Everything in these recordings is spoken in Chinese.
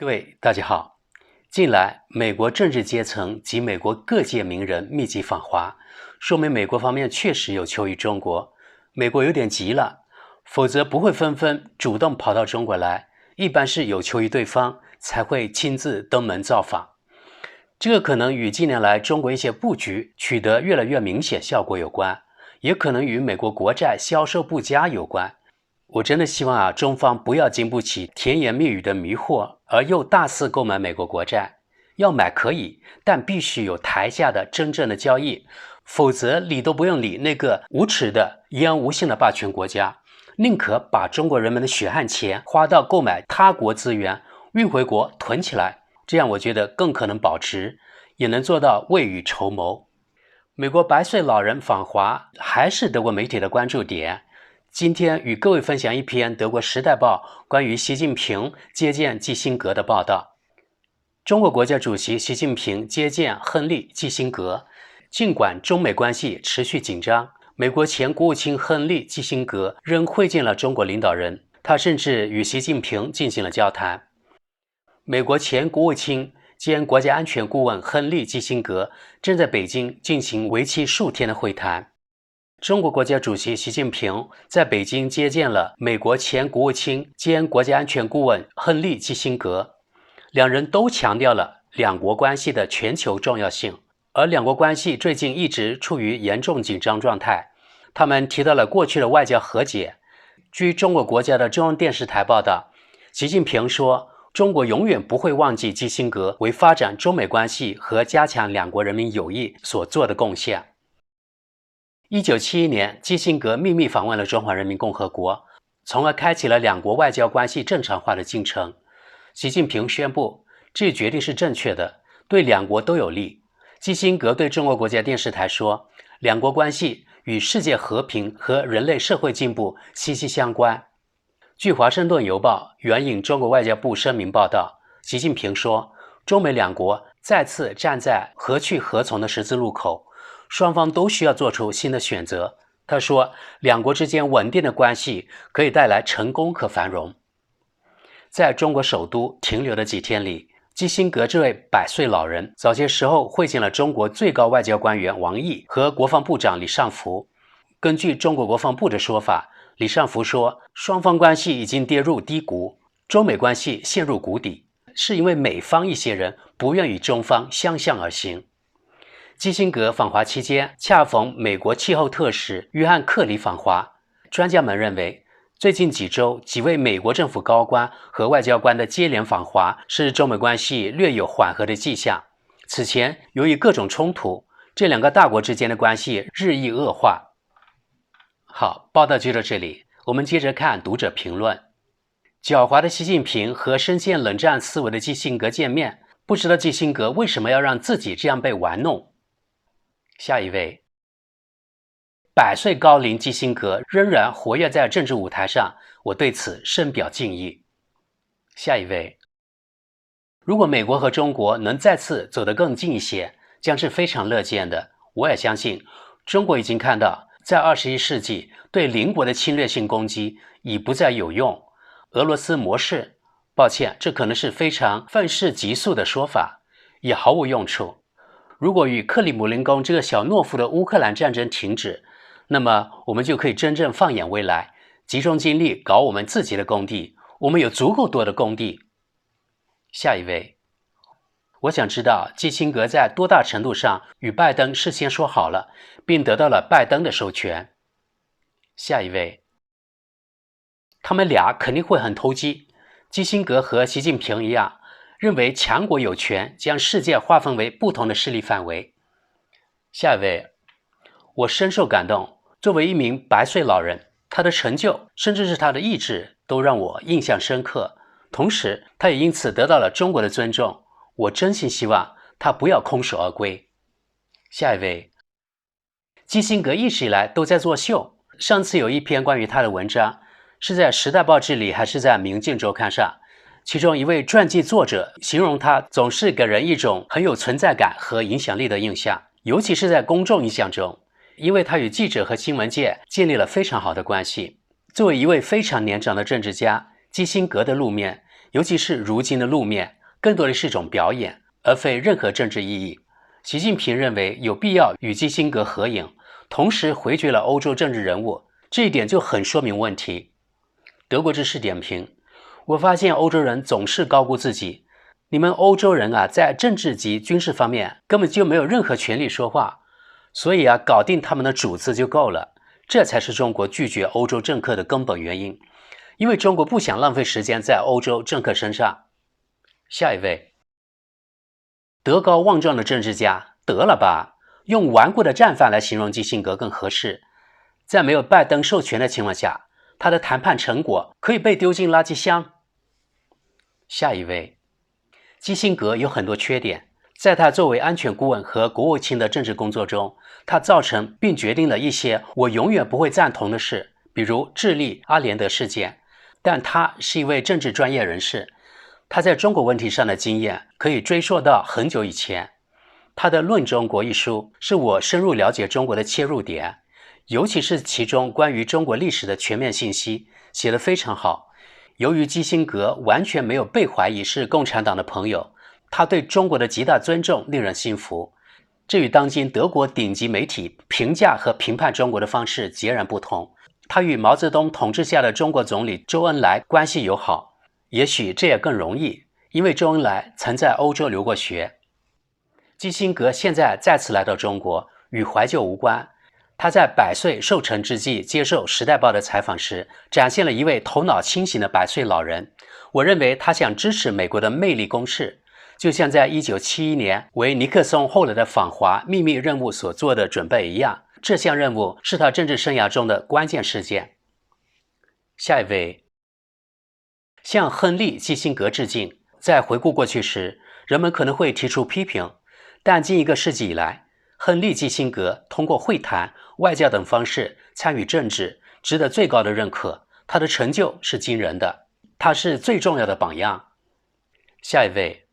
各位大家好，近来美国政治阶层及美国各界名人密集访华，说明美国方面确实有求于中国。美国有点急了，否则不会纷纷主动跑到中国来，一般是有求于对方才会亲自登门造访。这个可能与近年来中国一些布局取得越来越明显效果有关，也可能与美国国债销售不佳有关。我真的希望中方不要经不起甜言蜜语的迷惑，而又大肆购买美国国债。要买可以，但必须有台下的真正的交易，否则理都不用理那个无耻的言而无信的霸权国家，宁可把中国人民的血汗钱花到购买他国资源，运回国囤起来，这样我觉得更可能保值，也能做到未雨绸缪。美国100岁老人访华还是德国媒体的关注点。今天与各位分享一篇德国《时代报》关于习近平接见基辛格的报道。中国国家主席习近平接见亨利·基辛格，尽管中美关系持续紧张，美国前国务卿亨利·基辛格仍会见了中国领导人，他甚至与习近平进行了交谈。美国前国务卿兼国家安全顾问亨利·基辛格正在北京进行为期数天的会谈。中国国家主席习近平在北京接见了美国前国务卿兼国家安全顾问亨利·基辛格，两人都强调了两国关系的全球重要性，而两国关系最近一直处于严重紧张状态。他们提到了过去的外交和解。据中国国家的中央电视台报道，习近平说，中国永远不会忘记基辛格为发展中美关系和加强两国人民友谊所做的贡献。1971年，基辛格秘密访问了中华人民共和国，从而开启了两国外交关系正常化的进程。习近平宣布，这决定是正确的，对两国都有利。基辛格对中国国家电视台说，两国关系与世界和平和人类社会进步息息相关。据《华盛顿邮报》援引中国外交部声明报道，习近平说，中美两国再次站在何去何从的十字路口，双方都需要做出新的选择。他说，两国之间稳定的关系可以带来成功和繁荣。在中国首都停留的几天里，基辛格这位100岁老人早些时候会见了中国最高外交官员王毅和国防部长李尚福。根据中国国防部的说法，李尚福说，双方关系已经跌入低谷，中美关系陷入谷底，是因为美方一些人不愿与中方相向而行。基辛格访华期间恰逢美国气候特使约翰·克里访华，专家们认为，最近几周几位美国政府高官和外交官的接连访华是中美关系略有缓和的迹象。此前由于各种冲突，这两个大国之间的关系日益恶化。好，报道就到这里，我们接着看读者评论。狡猾的习近平和深陷冷战思维的基辛格见面，不知道基辛格为什么要让自己这样被玩弄。下一位，100岁高龄基辛格仍然活跃在政治舞台上，我对此深表敬意。下一位，如果美国和中国能再次走得更近一些，将是非常乐见的。我也相信，中国已经看到，在21世纪对邻国的侵略性攻击已不再有用。俄罗斯模式，抱歉，这可能是非常愤世嫉俗的说法，也毫无用处。如果与克里姆林宫这个小懦夫的乌克兰战争停止，那么我们就可以真正放眼未来，集中精力搞我们自己的工地，我们有足够多的工地。下一位，我想知道基辛格在多大程度上与拜登事先说好了，并得到了拜登的授权。下一位，他们俩肯定会很投机。基辛格和习近平一样，认为强国有权将世界划分为不同的势力范围。下一位，我深受感动。作为一名100岁老人，他的成就甚至是他的意志都让我印象深刻，同时他也因此得到了中国的尊重。我真心希望他不要空手而归。下一位，基辛格一直以来都在作秀。上次有一篇关于他的文章，是在《时代报》这里还是在《明镜周刊》上，其中一位传记作者形容他总是给人一种很有存在感和影响力的印象，尤其是在公众印象中，因为他与记者和新闻界建立了非常好的关系。作为一位非常年长的政治家，基辛格的露面尤其是如今的露面，更多的是一种表演，而非任何政治意义。习近平认为有必要与基辛格合影，同时回绝了欧洲政治人物，这一点就很说明问题。德国之士点评：我发现欧洲人总是高估自己，你们欧洲人啊，在政治及军事方面根本就没有任何权利说话，所以啊，搞定他们的主子就够了。这才是中国拒绝欧洲政客的根本原因，因为中国不想浪费时间在欧洲政客身上。下一位，德高望重的政治家，得了吧，用顽固的战犯来形容基辛格更合适。在没有拜登授权的情况下，他的谈判成果可以被丢进垃圾箱。下一位，基辛格有很多缺点，在他作为安全顾问和国务卿的政治工作中，他造成并决定了一些我永远不会赞同的事，比如智利阿联德事件。但他是一位政治专业人士，他在中国问题上的经验可以追溯到很久以前。他的《论中国》一书是我深入了解中国的切入点，尤其是其中关于中国历史的全面信息写得非常好。由于基辛格完全没有被怀疑是共产党的朋友，他对中国的极大尊重令人信服。这与当今德国顶级媒体评价和评判中国的方式截然不同。他与毛泽东统治下的中国总理周恩来关系友好，也许这也更容易，因为周恩来曾在欧洲留过学。基辛格现在再次来到中国，与怀旧无关。他在100岁寿辰之际接受《时代报》的采访时，展现了一位头脑清醒的100岁老人。我认为他想支持美国的魅力攻势，就像在1971年为尼克松后来的访华秘密任务所做的准备一样。这项任务是他政治生涯中的关键事件。下一位，向亨利·基辛格致敬。在回顾过去时，人们可能会提出批评，但近1个世纪以来，亨利·基辛格通过会谈、外交等方式参与政治，值得最高的认可。他的成就是惊人的，他是最重要的榜样。下一位，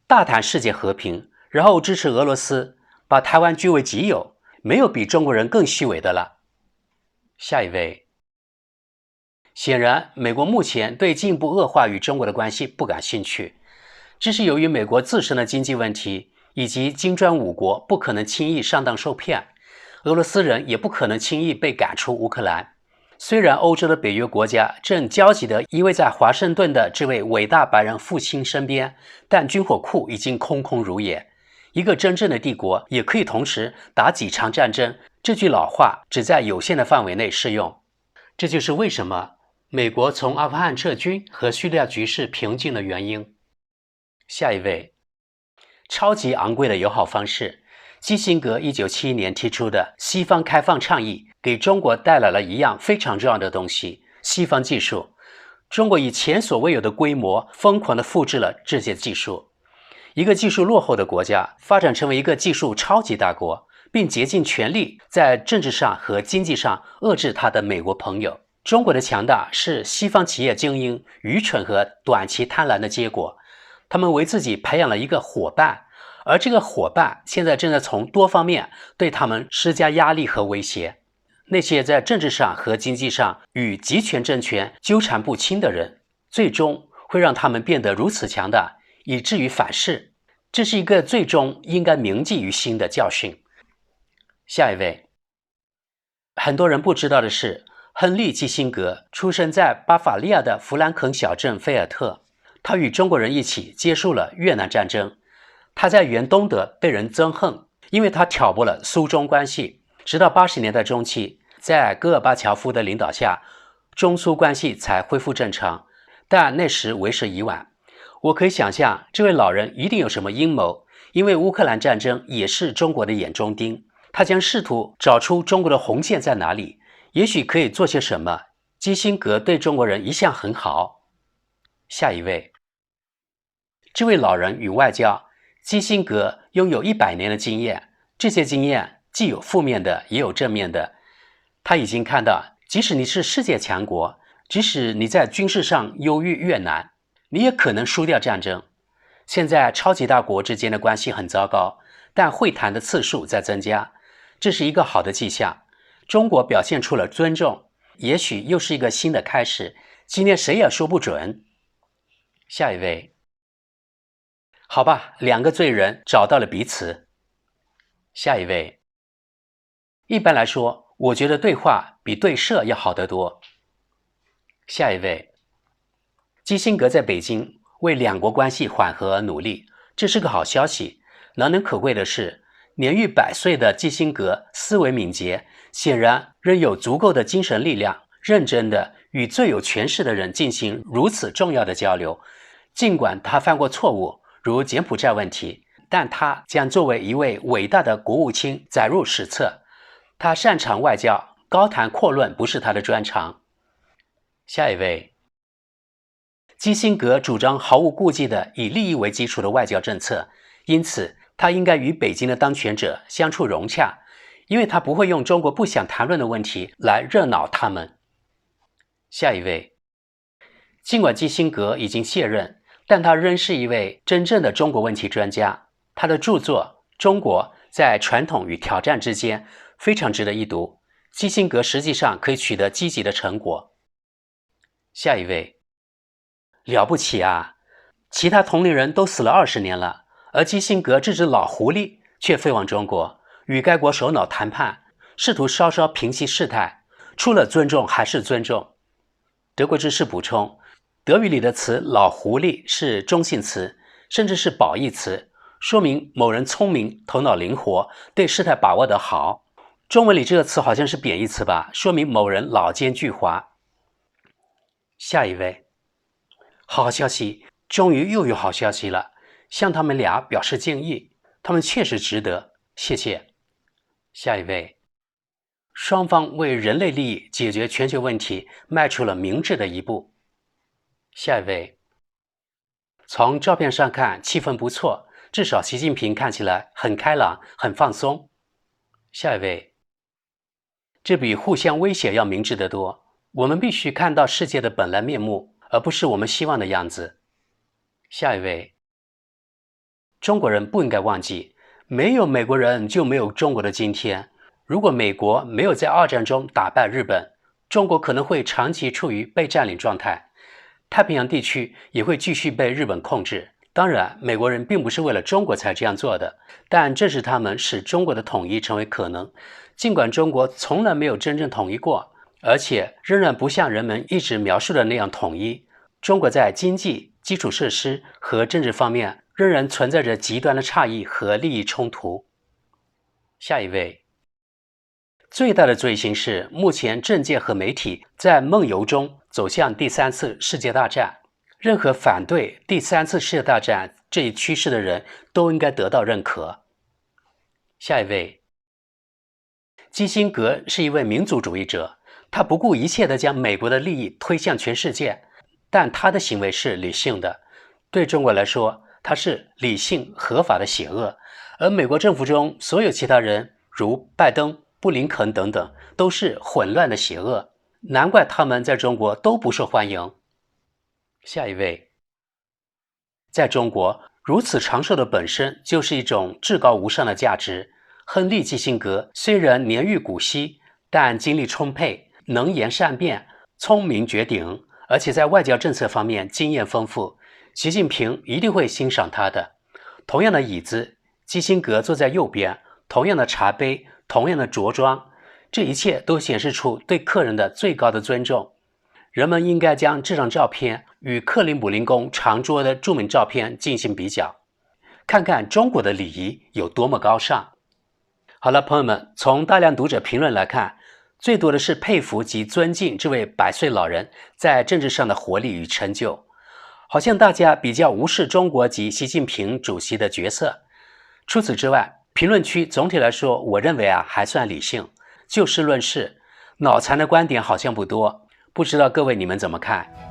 大谈世界和平，然后支持俄罗斯，把台湾据为己有，没有比中国人更虚伪的了。下一位，显然美国目前对进一步恶化与中国的关系不感兴趣，这是由于美国自身的经济问题，以及金砖5国不可能轻易上当受骗，俄罗斯人也不可能轻易被赶出乌克兰。虽然欧洲的北约国家正焦急地依偎在华盛顿的这位伟大白人父亲身边，但军火库已经空空如也。一个真正的帝国也可以同时打几场战争，这句老话只在有限的范围内适用。这就是为什么美国从阿富汗撤军和叙利亚局势平静的原因。下一位，超级昂贵的友好方式。基辛格1971年提出的西方开放倡议给中国带来了一样非常重要的东西，西方技术。中国以前所未有的规模疯狂地复制了这些技术。一个技术落后的国家发展成为一个技术超级大国，并竭尽全力在政治上和经济上遏制他的美国朋友。中国的强大是西方企业精英愚蠢和短期贪婪的结果。他们为自己培养了一个伙伴，而这个伙伴现在正在从多方面对他们施加压力和威胁。那些在政治上和经济上与集权政权纠缠不清的人，最终会让他们变得如此强大，以至于反噬。这是一个最终应该铭记于心的教训。下一位，很多人不知道的是，亨利·基辛格出生在巴伐利亚的弗兰肯小镇菲尔特，他与中国人一起结束了越南战争。他在原东德被人憎恨，因为他挑拨了苏中关系。直到80年代中期，在戈尔巴乔夫的领导下，中苏关系才恢复正常，但那时为时已晚。我可以想象这位老人一定有什么阴谋，因为乌克兰战争也是中国的眼中钉。他将试图找出中国的红线在哪里，也许可以做些什么。基辛格对中国人一向很好。下一位，这位老人与外交。基辛格拥有100年的经验，这些经验既有负面的，也有正面的。他已经看到，即使你是世界强国，即使你在军事上优于越南，你也可能输掉战争。现在超级大国之间的关系很糟糕，但会谈的次数在增加，这是一个好的迹象。中国表现出了尊重，也许又是一个新的开始。今天谁也说不准。下一位。好吧，两个罪人找到了彼此。下一位。一般来说，我觉得对话比对射要好得多。下一位。基辛格在北京为两国关系缓和而努力，这是个好消息。难能可贵的是，年逾100岁的基辛格思维敏捷，显然仍有足够的精神力量，认真地与最有权势的人进行如此重要的交流。尽管他犯过错误，如柬埔寨问题，但他将作为一位伟大的国务卿载入史册。他擅长外交，高谈阔论不是他的专长。下一位。基辛格主张毫无顾忌的以利益为基础的外交政策，因此他应该与北京的当权者相处融洽，因为他不会用中国不想谈论的问题来热恼他们。下一位。尽管基辛格已经卸任，但他仍是一位真正的中国问题专家。他的著作《中国在传统与挑战之间》非常值得一读。基辛格实际上可以取得积极的成果。下一位。了不起啊！其他同龄人都死了20年了，而基辛格这只老狐狸却飞往中国，与该国首脑谈判，试图稍稍平息事态，除了尊重还是尊重。德国知识补充，德语里的词老狐狸是中性词，甚至是褒义词，说明某人聪明，头脑灵活，对事态把握得好。中文里这个词好像是贬义词吧，说明某人老奸巨猾。下一位。好消息，终于又有好消息了，向他们俩表示敬意，他们确实值得，谢谢。下一位。双方为人类利益解决全球问题迈出了明智的一步。下一位。从照片上看，气氛不错，至少习近平看起来很开朗，很放松。下一位。这比互相威胁要明智得多，我们必须看到世界的本来面目，而不是我们希望的样子。下一位。中国人不应该忘记，没有美国人就没有中国的今天。如果美国没有在2战中打败日本，中国可能会长期处于被占领状态，太平洋地区也会继续被日本控制。当然，美国人并不是为了中国才这样做的，但正是他们使中国的统一成为可能。尽管中国从来没有真正统一过，而且仍然不像人们一直描述的那样统一，中国在经济、基础设施和政治方面仍然存在着极端的差异和利益冲突。下一位。最大的罪行是，目前政界和媒体在梦游中走向第3次世界大战。任何反对第3次世界大战这一趋势的人都应该得到认可。下一位。基辛格是一位民族主义者，他不顾一切地将美国的利益推向全世界，但他的行为是理性的。对中国来说，他是理性合法的邪恶，而美国政府中所有其他人，如拜登、布林肯等等，都是混乱的邪恶，难怪他们在中国都不受欢迎。下一位。在中国，如此长寿的本身就是一种至高无上的价值。亨利·基辛格虽然年逾古稀，但精力充沛，能言善辩，聪明绝顶，而且在外交政策方面经验丰富。习近平一定会欣赏他的。同样的椅子，基辛格坐在右边，同样的茶杯，同样的着装，这一切都显示出对客人的最高的尊重。人们应该将这张照片与克里姆林宫长桌的著名照片进行比较，看看中国的礼仪有多么高尚。好了，朋友们，从大量读者评论来看，最多的是佩服及尊敬这位100岁老人在政治上的活力与成就。好像大家比较无视中国及习近平主席的角色。除此之外，评论区总体来说，我认为还算理性。就事论事，脑残的观点好像不多，不知道各位你们怎么看？